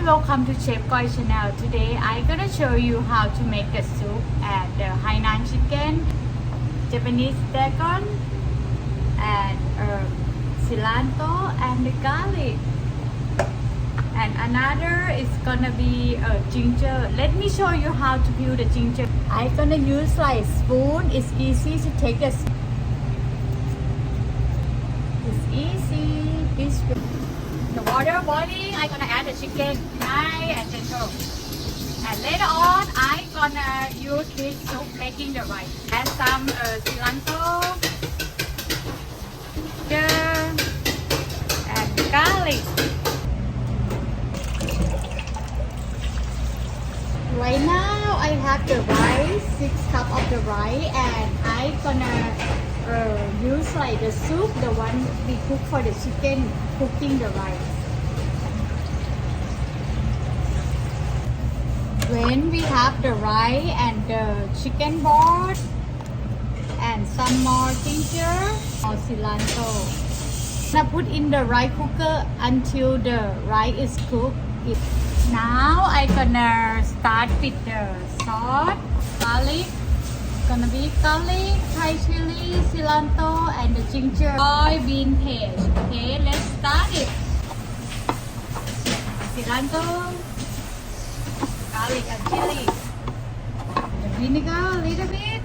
welcome to Chef Koi channel. Today I'm gonna show you how to make a soup and the Hainan chicken, Japanese dagon, and cilantro and the garlic. And another is gonna be ginger. Let me show you how to peel the ginger. I'm gonna use like spoon. It's easy to take the. It's easy. This. The water boiling, I'm gonna add the chicken, nice and gentle. And later on, I'm gonna use this soup making the rice. Add some cilantro, ginger, and garlic. Right now, I have the rice, 6 cups of the rice, and I'm gonna use like the soup, the one we cook for the chicken, cooking the rice. When we have the rice and the chicken board and some more ginger or cilantro, now put in the rice cooker until the rice is cooked. Now I'm gonna start with the sauce, garlic. Gonna be garlic, Thai chili, cilantro, and the ginger soybean paste. Okay, let's start it. Cilantro, garlic and chili. The vinegar a little bit.